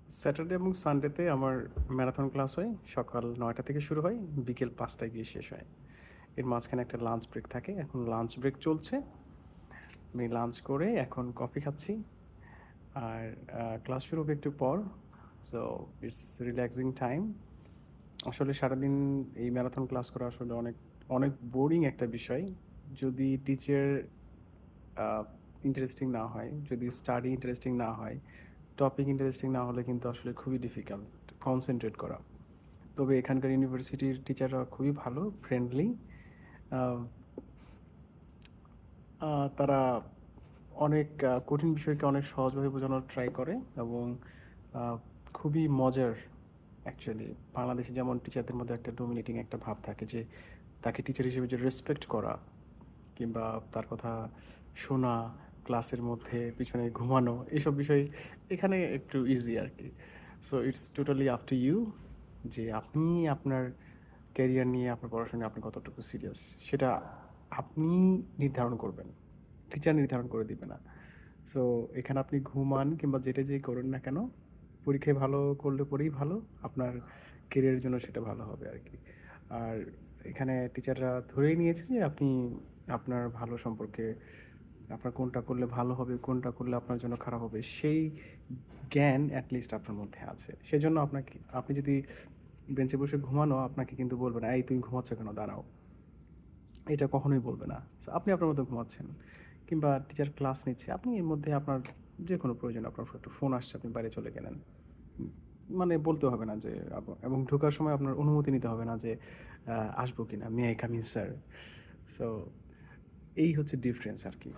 Saturday এবং সানডেতে আমার marathon class হয়। সকাল ৯টা থেকে শুরু হয়, বিকেল ৫টায় গিয়ে শেষ হয়। এর মাঝখানে একটা লাঞ্চ ব্রেক থাকে। এখন লাঞ্চ ব্রেক চলছে। আমি লাঞ্চ করে এখন কফি খাচ্ছি। আর ক্লাস শুরু হবে একটু পর। So it's relaxing time. আসলে সারাদিন এই ম্যারাথন ক্লাস করা আসলে অনেক, অনেক বোরিং একটা বিষয়। যদি টিচার আ ইন্টারেস্টিং না হয়, যদি স্টাডি ইন্টারেস্টিং না হয়, টপিক ইন্টারেস্টিং না হলে কিন্তু আসলে খুবই ডিফিকাল্ট কনসেনট্রেট করা। তবে এখানকার ইউনিভার্সিটির টিচাররা খুবই ভালো, ফ্রেন্ডলি। আ আ তারা অনেক কঠিন বিষয়কে অনেক সহজভাবে বোঝানোর ট্রাই করে এবং আ খুবই মজার অ্যাকচুয়ালি। বাংলাদেশে যেমন টিচারদের মধ্যে একটা ডমিনেটিং একটা ভাব থাকে যে, তাকে টিচার হিসেবে যে রেসপেক্ট করা কিংবা তার কথা শোনা, ক্লাসের মধ্যে পিছনে ঘুমানো, এসব বিষয় এখানে একটু ইজি আরকি। So it's totally up to you যে আপনি আপনার ক্যারিয়ার নিয়ে আপনার পড়াশোনা নিয়ে আপনি কতটুকু সিরিয়াস সেটা আপনি নির্ধারণ করবেন। টিচার নির্ধারণ করে দিবে না। সো এখানে আপনি ঘুমান কিংবা যেই করেন না কেন, পরীক্ষায় ভালো করলে পরেই ভালো, আপনার কেরিয়ারের জন্য সেটা ভালো হবে আরকি। আর এখানে টিচাররা ধরেই নিয়েছে যে আপনি আপনার ভালো সম্পর্কে আপনার কোনটা করলে ভালো হবে, কোনটা করলে আপনার জন্য খারাপ হবে, সেই জ্ঞান এট লিস্ট আপনার মধ্যে আছে। সেজন্য আপনি যদি বেঞ্চে বসে ঘুমানো, আপনাকে কিন্তু বলবে না, "এই তুমি ঘুমাচ্ছ কেন? দাঁড়াও।" এটা কখনোই বলবে না। সো আপনি আপনার মতো ঘুমাচ্ছেন কিংবা টিচার ক্লাস নিচ্ছে, আপনি এর মধ্যে আপনার যেকোনো প্রয়োজনে আপনার একটু ফোন আসছে, আপনি বাইরে চলে গেলেন। উম মানে বলতে হবে না যে এবং ঢোকার সময় আপনার অনুমতি নিতে হবে না যে আসবো কিনা? "May I come in sir?" So এই হচ্ছে ডিফারেন্স আরকি।